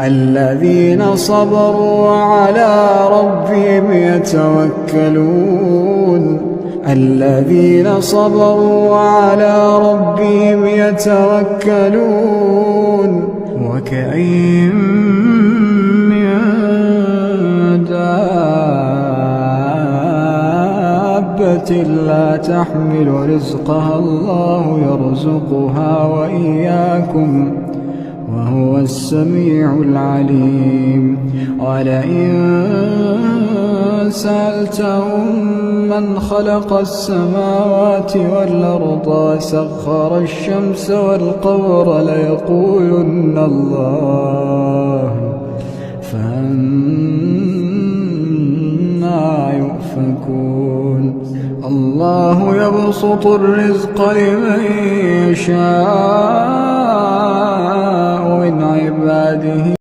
الذين صبروا وعلى ربهم يتوكلون الذين صبروا وعلى ربهم يتوكلون وكأين من دابة لا تحمل رزقها الله يرزقها وإياكم وهو السميع العليم ولئن سألتهم من خلق السماوات والأرض وسخر الشمس والقمر ليقولن الله فأنى يؤفكون الله يبسط الرزق لمن يشاء من عباده